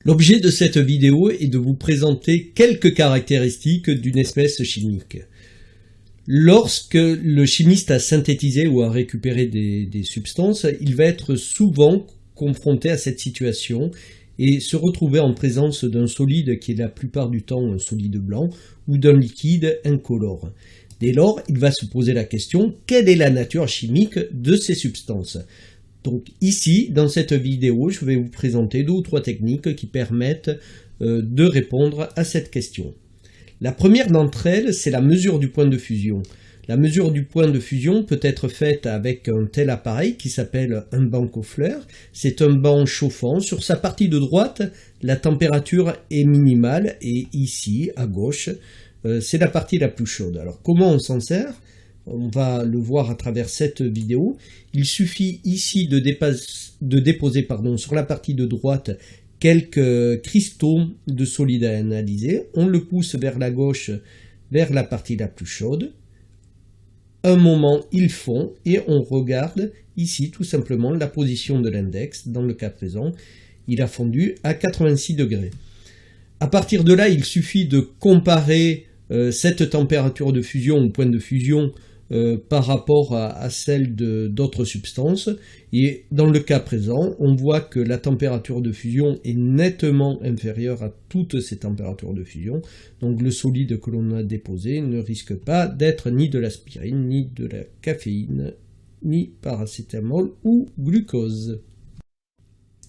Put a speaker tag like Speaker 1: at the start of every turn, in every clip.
Speaker 1: L'objet de cette vidéo est de vous présenter quelques caractéristiques d'une espèce chimique. Lorsque le chimiste a synthétisé ou a récupéré des substances, il va être souvent confronté à cette situation et se retrouver en présence d'un solide qui est la plupart du temps un solide blanc ou d'un liquide incolore. Dès lors, il va se poser la question, quelle est la nature chimique de ces substances ? Donc ici, dans cette vidéo, je vais vous présenter 2 ou 3 techniques qui permettent de répondre à cette question. La première d'entre elles, c'est la mesure du point de fusion. La mesure du point de fusion peut être faite avec un tel appareil qui s'appelle un banc aux fleurs. C'est un banc chauffant. Sur sa partie de droite, la température est minimale et ici, à gauche, c'est la partie la plus chaude. Alors comment on s'en sert ? On va le voir à travers cette vidéo. Il suffit ici de déposer sur la partie de droite quelques cristaux de solide à analyser. On le pousse vers la gauche, vers la partie la plus chaude. Un moment, il fond et on regarde ici tout simplement la position de l'index. Dans le cas présent, il a fondu à 86 degrés. À partir de là, il suffit de comparer cette température de fusion ou point de fusion par rapport à celle d'autres substances, et dans le cas présent, on voit que la température de fusion est nettement inférieure à toutes ces températures de fusion, donc le solide que l'on a déposé ne risque pas d'être ni de l'aspirine, ni de la caféine, ni paracétamol ou glucose.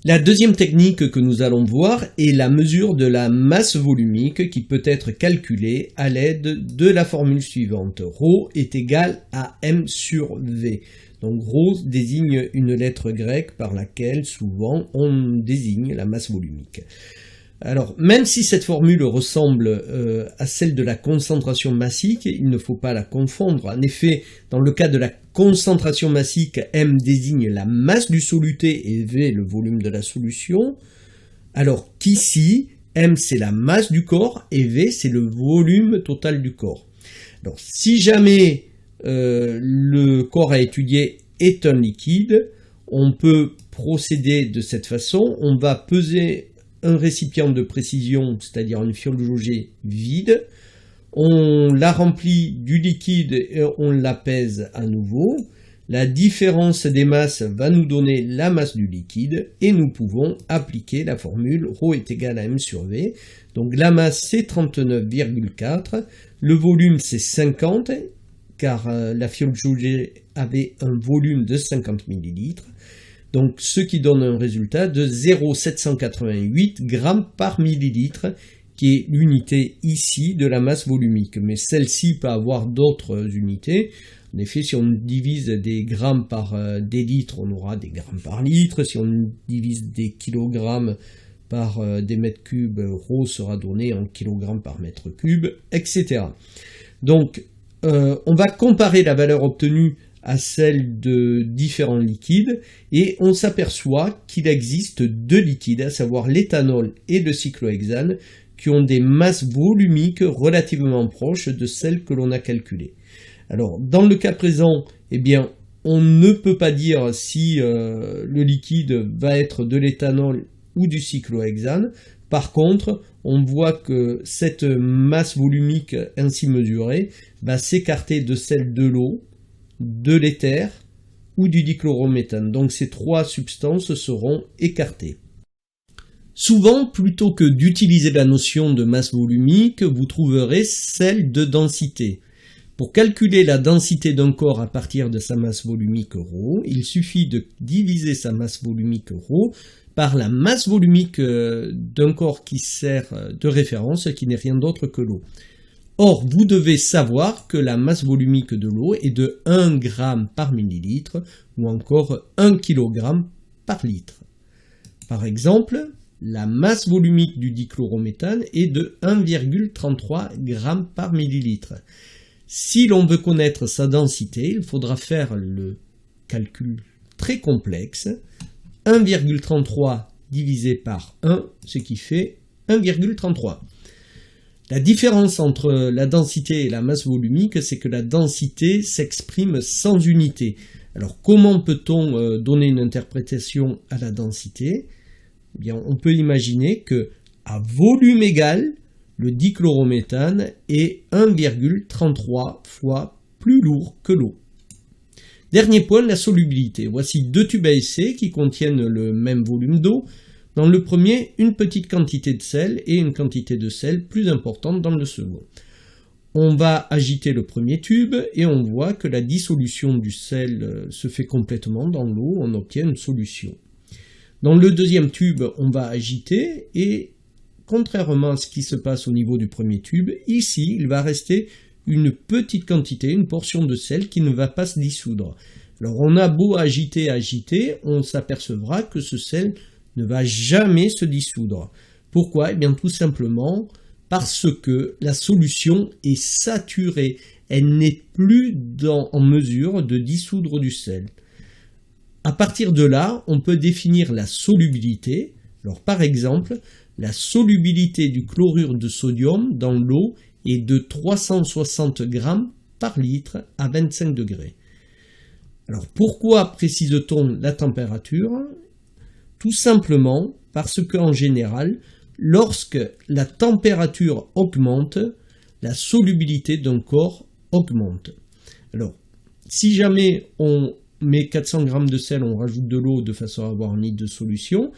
Speaker 1: La deuxième technique que nous allons voir est la mesure de la masse volumique qui peut être calculée à l'aide de la formule suivante. Rho est égal à m sur v. Donc Rho désigne une lettre grecque par laquelle souvent on désigne la masse volumique. Alors, même si cette formule ressemble à celle de la concentration massique, il ne faut pas la confondre. En effet, dans le cas de la concentration massique, M désigne la masse du soluté et V le volume de la solution, alors qu'ici, M c'est la masse du corps et V c'est le volume total du corps. Alors, si jamais le corps à étudier est un liquide, on peut procéder de cette façon. On va peser un récipient de précision, c'est-à-dire une fiole jaugée vide, on la remplit du liquide et on la pèse à nouveau. La différence des masses va nous donner la masse du liquide et nous pouvons appliquer la formule ρ est égal à m sur v. Donc la masse c'est 39,4, le volume c'est 50, car la fiole jaugée avait un volume de 50 ml. Donc ce qui donne un résultat de 0,788 g par millilitre, qui est l'unité ici de la masse volumique. Mais celle-ci peut avoir d'autres unités. En effet, si on divise des grammes par des litres, on aura des grammes par litre. Si on divise des kilogrammes par des mètres cubes, ρ sera donné en kilogrammes par mètre cube, etc. Donc on va comparer la valeur obtenue à celle de différents liquides, et on s'aperçoit qu'il existe 2 liquides, à savoir l'éthanol et le cyclohexane, qui ont des masses volumiques relativement proches de celles que l'on a calculées. Alors, dans le cas présent, eh bien, on ne peut pas dire si le liquide va être de l'éthanol ou du cyclohexane. Par contre, on voit que cette masse volumique ainsi mesurée va s'écarter de celle de l'eau, de l'éther ou du dichlorométhane. Donc ces 3 substances seront écartées. Souvent, plutôt que d'utiliser la notion de masse volumique, vous trouverez celle de densité. Pour calculer la densité d'un corps à partir de sa masse volumique ρ, il suffit de diviser sa masse volumique ρ par la masse volumique d'un corps qui sert de référence, qui n'est rien d'autre que l'eau. Or, vous devez savoir que la masse volumique de l'eau est de 1 g par millilitre ou encore 1 kg par litre. Par exemple, la masse volumique du dichlorométhane est de 1,33 g par millilitre. Si l'on veut connaître sa densité, il faudra faire le calcul très complexe. 1,33 divisé par 1, ce qui fait 1,33. La différence entre la densité et la masse volumique, c'est que la densité s'exprime sans unité. Alors comment peut-on donner une interprétation à la densité ? eh bien, on peut imaginer que à volume égal, le dichlorométhane est 1,33 fois plus lourd que l'eau. Dernier point, la solubilité. Voici deux tubes à essai qui contiennent le même volume d'eau. Dans le premier, une petite quantité de sel et une quantité de sel plus importante dans le second. On va agiter le premier tube et on voit que la dissolution du sel se fait complètement dans l'eau, on obtient une solution. Dans le deuxième tube, on va agiter et contrairement à ce qui se passe au niveau du premier tube, ici, il va rester une petite quantité, une portion de sel qui ne va pas se dissoudre. Alors on a beau agiter, on s'apercevra que ce sel ne va jamais se dissoudre. Pourquoi? Eh bien tout simplement parce que la solution est saturée, elle n'est plus en mesure de dissoudre du sel. À partir de là, on peut définir la solubilité. Alors par exemple, la solubilité du chlorure de sodium dans l'eau est de 360 grammes par litre à 25 degrés. Alors pourquoi précise-t-on la température? Tout simplement parce qu'en général, lorsque la température augmente, la solubilité d'un corps augmente. Alors, si jamais on met 400 grammes de sel, on rajoute de l'eau de façon à avoir un litre de solution,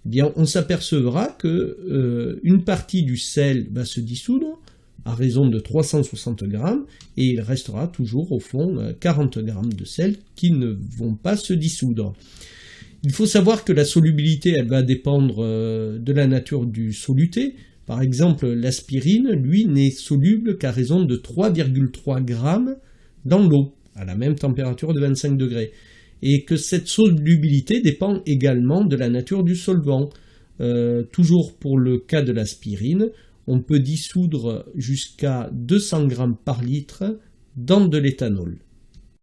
Speaker 1: eh bien on s'apercevra que une partie du sel va se dissoudre à raison de 360 grammes et il restera toujours au fond 40 grammes de sel qui ne vont pas se dissoudre. Il faut savoir que la solubilité elle va dépendre de la nature du soluté. Par exemple, l'aspirine, lui, n'est soluble qu'à raison de 3,3 grammes dans l'eau, à la même température de 25 degrés. Et que cette solubilité dépend également de la nature du solvant. Toujours pour le cas de l'aspirine, on peut dissoudre jusqu'à 200 grammes par litre dans de l'éthanol.